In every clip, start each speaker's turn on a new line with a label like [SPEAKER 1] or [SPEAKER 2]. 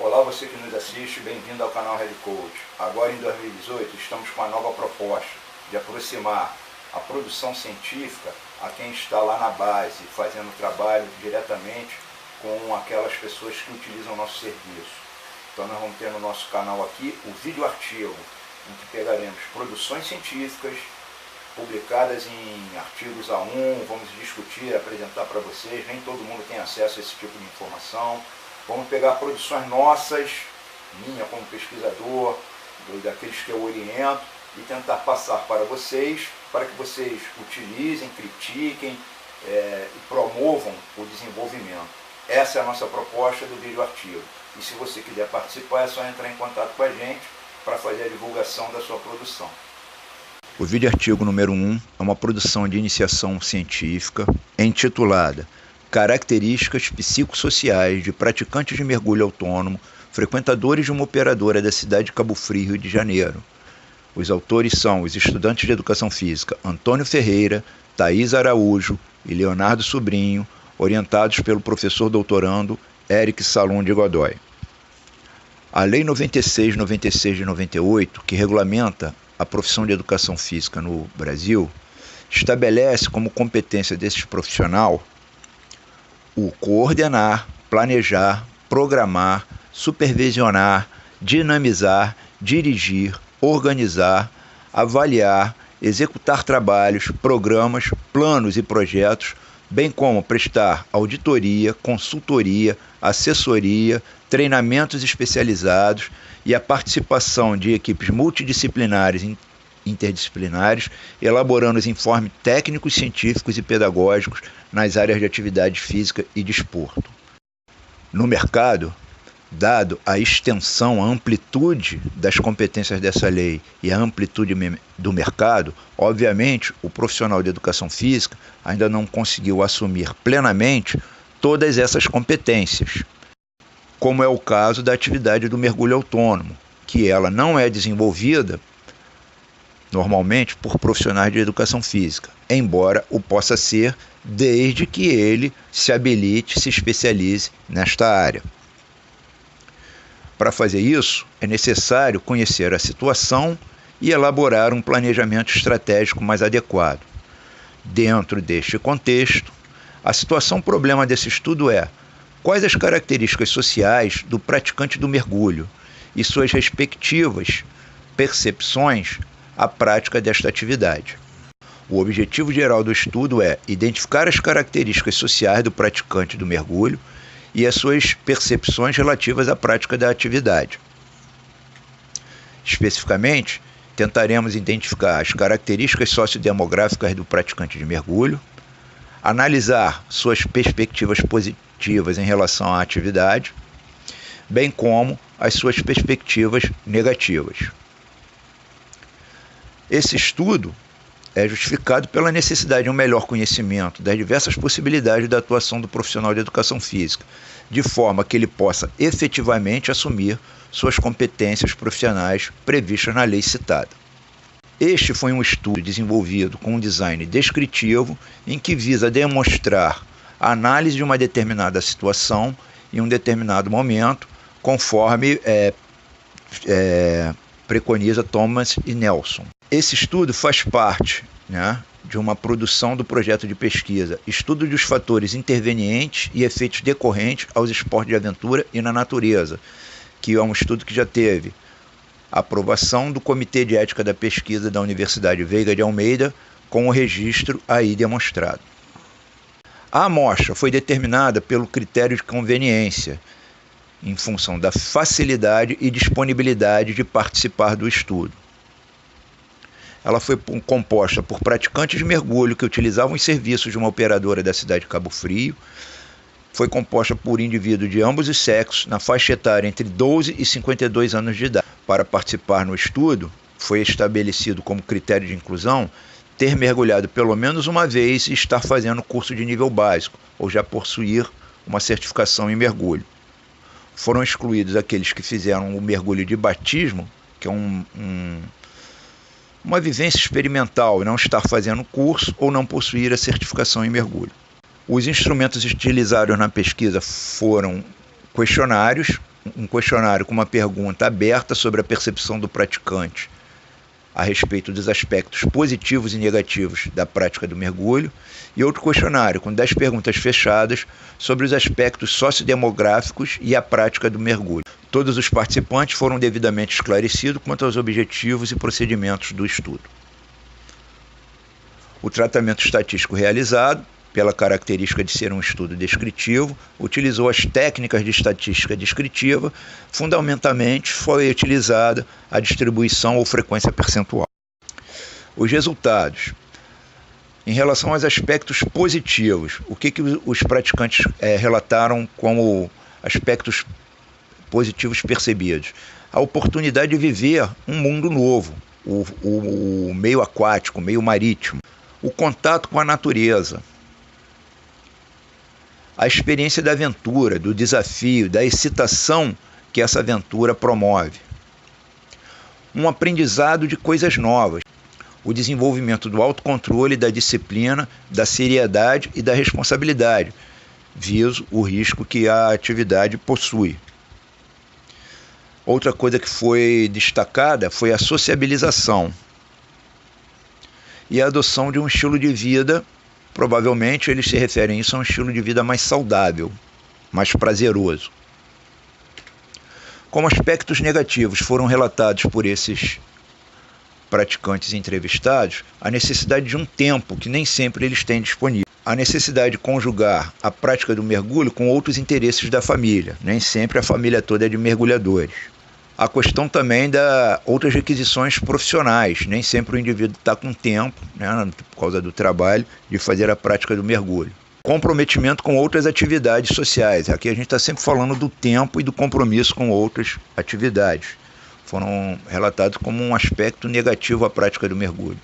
[SPEAKER 1] Olá, você que nos assiste, bem-vindo ao canal Red Coach. Agora em 2018 estamos com uma nova proposta de aproximar a produção científica a quem está lá na base, fazendo trabalho diretamente com aquelas pessoas que utilizam o nosso serviço. Então nós vamos ter no nosso canal aqui o vídeo artigo, em que pegaremos produções científicas publicadas em artigos A1, vamos discutir, apresentar para vocês, nem todo mundo tem acesso a esse tipo de informação. Vamos pegar produções nossas, minha como pesquisador, daqueles que eu oriento, e tentar passar para vocês, para que vocês utilizem, critiquem e promovam o desenvolvimento. Essa é a nossa proposta do vídeo artigo. E se você quiser participar, é só entrar em contato com a gente para fazer a divulgação da sua produção.
[SPEAKER 2] O vídeo artigo número 1 é uma produção de iniciação científica intitulada Características psicossociais de praticantes de mergulho autônomo, frequentadores de uma operadora da cidade de Cabo Frio, Rio de Janeiro. Os autores são os estudantes de Educação Física Antônio Ferreira, Thaís Araújo e Leonardo Sobrinho, orientados pelo professor doutorando Eric Salum de Godoy. A Lei 96/96 de 98, que regulamenta a profissão de Educação Física no Brasil, estabelece como competência desse profissional o coordenar, planejar, programar, supervisionar, dinamizar, dirigir, organizar, avaliar, executar trabalhos, programas, planos e projetos, bem como prestar auditoria, consultoria, assessoria, treinamentos especializados e a participação de equipes multidisciplinares e interdisciplinares, elaborando os informes técnicos, científicos e pedagógicos nas áreas de atividade física e desporto. No mercado, dado a extensão, a amplitude das competências dessa lei e a amplitude do mercado, obviamente o profissional de educação física ainda não conseguiu assumir plenamente todas essas competências, como é o caso da atividade do mergulho autônomo, que ela não é desenvolvida normalmente por profissionais de educação física, embora o possa ser desde que ele se habilite, se especialize nesta área. Para fazer isso, é necessário conhecer a situação e elaborar um planejamento estratégico mais adequado. Dentro deste contexto, a situação-problema desse estudo é: quais as características sociais do praticante do mergulho e suas respectivas percepções à prática desta atividade. O objetivo geral do estudo é identificar as características sociais do praticante do mergulho e as suas percepções relativas à prática da atividade. Especificamente, tentaremos identificar as características sociodemográficas do praticante de mergulho, analisar suas perspectivas positivas em relação à atividade, bem como as suas perspectivas negativas. Esse estudo é justificado pela necessidade de um melhor conhecimento das diversas possibilidades da atuação do profissional de educação física, de forma que ele possa efetivamente assumir suas competências profissionais previstas na lei citada. Este foi um estudo desenvolvido com um design descritivo em que visa demonstrar a análise de uma determinada situação em um determinado momento, conforme preconiza Thomas e Nelson. Esse estudo faz parte, de uma produção do projeto de pesquisa Estudo dos fatores intervenientes e efeitos decorrentes aos esportes de aventura e na natureza, que é um estudo que já teve a aprovação do Comitê de Ética da Pesquisa da Universidade Veiga de Almeida, com o registro aí demonstrado. A amostra foi determinada pelo critério de conveniência, em função da facilidade e disponibilidade de participar do estudo. Ela foi composta por praticantes de mergulho que utilizavam os serviços de uma operadora da cidade de Cabo Frio. Foi composta por indivíduos de ambos os sexos, na faixa etária entre 12 e 52 anos de idade. Para participar no estudo, foi estabelecido como critério de inclusão ter mergulhado pelo menos uma vez e estar fazendo curso de nível básico, ou já possuir uma certificação em mergulho. Foram excluídos aqueles que fizeram o mergulho de batismo, que é uma vivência experimental e não estar fazendo curso ou não possuir a certificação em mergulho. Os instrumentos utilizados na pesquisa foram questionários um questionário com uma pergunta aberta sobre a percepção do praticante a respeito dos aspectos positivos e negativos da prática do mergulho, e outro questionário com 10 perguntas fechadas sobre os aspectos sociodemográficos e a prática do mergulho. Todos os participantes foram devidamente esclarecidos quanto aos objetivos e procedimentos do estudo. O tratamento estatístico realizado, pela característica de ser um estudo descritivo, utilizou as técnicas de estatística descritiva. Fundamentalmente foi utilizada a distribuição ou frequência percentual. Os resultados. Em relação aos aspectos positivos, o que os praticantes relataram como aspectos positivos percebidos? A oportunidade de viver um mundo novo, o meio aquático, o meio marítimo, o contato com a natureza, a experiência da aventura, do desafio, da excitação que essa aventura promove. Um aprendizado de coisas novas, o desenvolvimento do autocontrole, da disciplina, da seriedade e da responsabilidade, visto o risco que a atividade possui. Outra coisa que foi destacada foi a sociabilização e a adoção de um estilo de vida. Provavelmente eles se referem a isso a um estilo de vida mais saudável, mais prazeroso. Como aspectos negativos foram relatados por esses praticantes entrevistados, a necessidade de um tempo que nem sempre eles têm disponível. A necessidade de conjugar a prática do mergulho com outros interesses da família. Nem sempre a família toda é de mergulhadores. A questão também da outras requisições profissionais. Nem sempre o indivíduo está com tempo, né, por causa do trabalho, de fazer a prática do mergulho. Comprometimento com outras atividades sociais. Aqui a gente está sempre falando do tempo e do compromisso com outras atividades. Foram relatados como um aspecto negativo à prática do mergulho.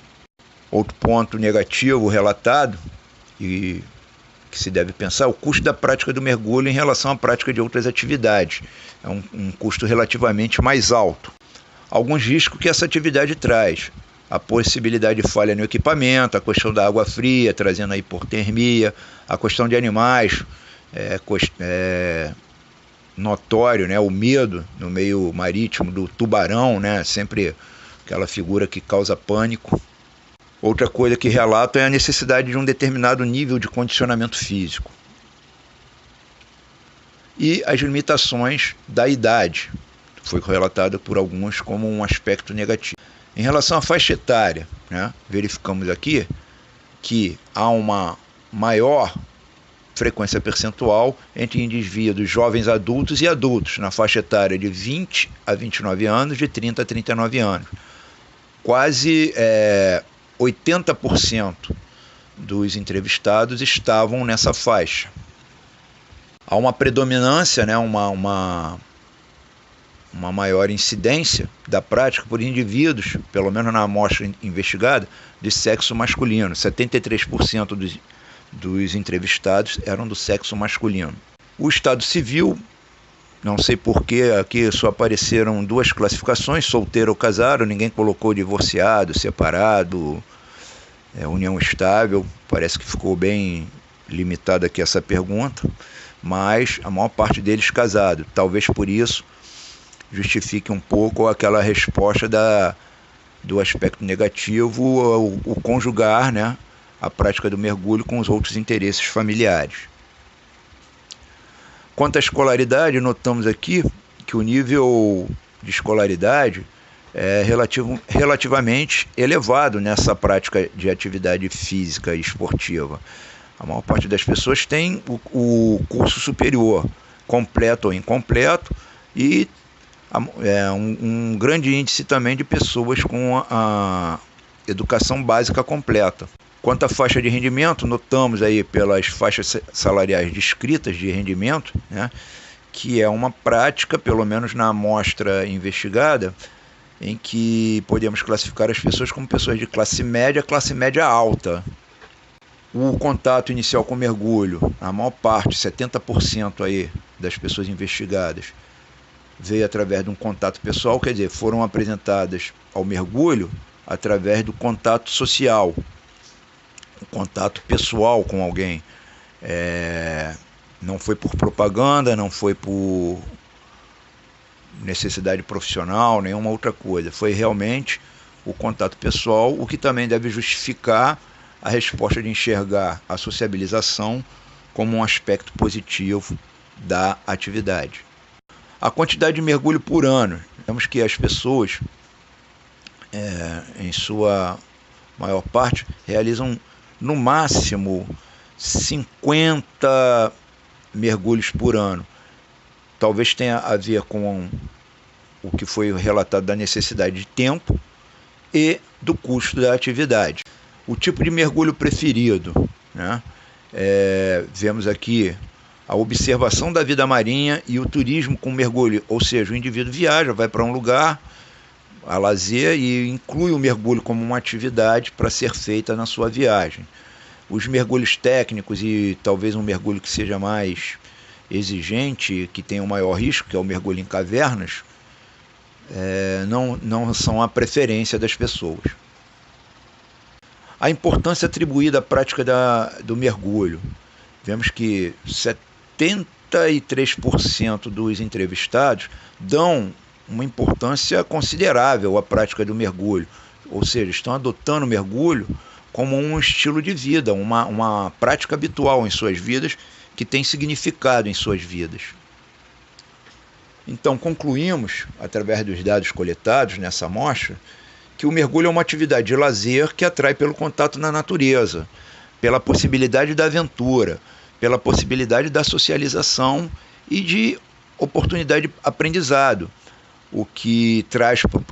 [SPEAKER 2] Outro ponto negativo relatado, e que se deve pensar, é o custo da prática do mergulho em relação à prática de outras atividades. É um custo relativamente mais alto. Alguns riscos que essa atividade traz. A possibilidade de falha no equipamento, a questão da água fria, trazendo a hipotermia, a questão de animais, notório, né, o medo no meio marítimo do tubarão, né, sempre aquela figura que causa pânico. Outra coisa que relato é a necessidade de um determinado nível de condicionamento físico. E as limitações da idade, foi relatado por alguns como um aspecto negativo. Em relação à faixa etária, né, verificamos aqui que há uma maior frequência percentual entre indivíduos jovens adultos e adultos, na faixa etária de 20 a 29 anos, de 30 a 39 anos. Quase 80% dos entrevistados estavam nessa faixa. Há uma predominância, né, uma maior incidência da prática por indivíduos, pelo menos na amostra investigada, de sexo masculino. 73% dos entrevistados eram do sexo masculino. O estado civil, não sei porquê, aqui só apareceram duas classificações, solteiro ou casado, ninguém colocou divorciado, separado, união estável, parece que ficou bem limitada aqui essa pergunta, mas a maior parte deles casado, talvez por isso justifique um pouco aquela resposta do aspecto negativo, o conjugar, né, a prática do mergulho com os outros interesses familiares. Quanto à escolaridade, notamos aqui que o nível de escolaridade é relativamente elevado nessa prática de atividade física e esportiva. A maior parte das pessoas tem o curso superior, completo ou incompleto, e um grande índice também de pessoas com a educação básica completa. Quanto à faixa de rendimento, notamos aí pelas faixas salariais descritas de rendimento, né, que é uma prática, pelo menos na amostra investigada, em que podemos classificar as pessoas como pessoas de classe média alta. O contato inicial com mergulho, a maior parte, 70% aí das pessoas investigadas, veio através de um contato pessoal, quer dizer, foram apresentadas ao mergulho através do contato social, um contato pessoal com alguém. Não foi por propaganda, não foi por necessidade profissional, nenhuma outra coisa. Foi realmente o contato pessoal, o que também deve justificar a resposta de enxergar a sociabilização como um aspecto positivo da atividade. A quantidade de mergulho por ano. Vemos que as pessoas, em sua maior parte, realizam no máximo 50 mergulhos por ano. Talvez tenha a ver com o que foi relatado da necessidade de tempo e do custo da atividade. O tipo de mergulho preferido, né? Vemos aqui a observação da vida marinha e o turismo com mergulho, ou seja, o indivíduo viaja, vai para um lugar a lazer e inclui o mergulho como uma atividade para ser feita na sua viagem. Os mergulhos técnicos e talvez um mergulho que seja mais exigente, que tenha um maior risco, que é o mergulho em cavernas, não são a preferência das pessoas. A importância atribuída à prática do mergulho. Vemos que 73% dos entrevistados dão uma importância considerável à prática do mergulho, ou seja, estão adotando o mergulho como um estilo de vida, uma prática habitual em suas vidas, que tem significado em suas vidas. Então, concluímos, através dos dados coletados nessa amostra, que o mergulho é uma atividade de lazer que atrai pelo contato na natureza, pela possibilidade da aventura, pela possibilidade da socialização e de oportunidade de aprendizado, o que traz para o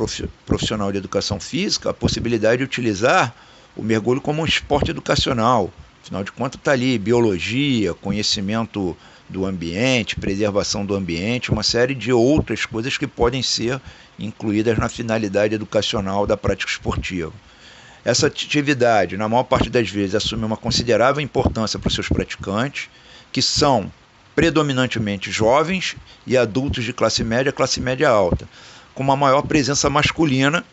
[SPEAKER 2] profissional de educação física a possibilidade de utilizar o mergulho como um esporte educacional. Afinal de contas, está ali biologia, conhecimento do ambiente, preservação do ambiente, uma série de outras coisas que podem ser incluídas na finalidade educacional da prática esportiva. Essa atividade, na maior parte das vezes, assume uma considerável importância para os seus praticantes, que são predominantemente jovens e adultos de classe média alta, com uma maior presença masculina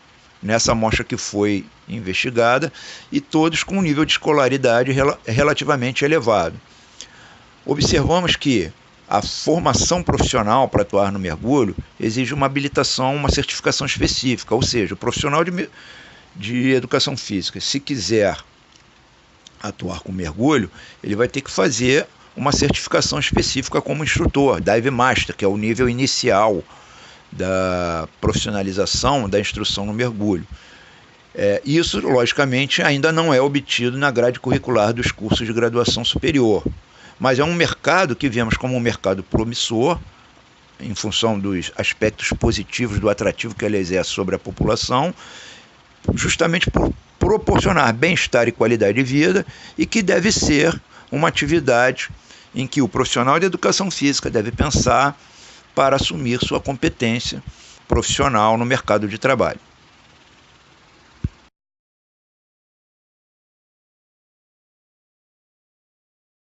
[SPEAKER 2] nessa amostra que foi investigada, e todos com um nível de escolaridade relativamente elevado. Observamos que a formação profissional para atuar no mergulho exige uma habilitação, uma certificação específica, ou seja, o profissional de educação física, se quiser atuar com mergulho, ele vai ter que fazer uma certificação específica como instrutor, Dive Master, que é o nível inicial da profissionalização da instrução no mergulho. Isso, logicamente, ainda não é obtido na grade curricular dos cursos de graduação superior, mas é um mercado que vemos como um mercado promissor, em função dos aspectos positivos do atrativo que ele exerce sobre a população, justamente por proporcionar bem-estar e qualidade de vida, e que deve ser uma atividade em que o profissional de educação física deve pensar para assumir sua competência profissional no mercado de trabalho.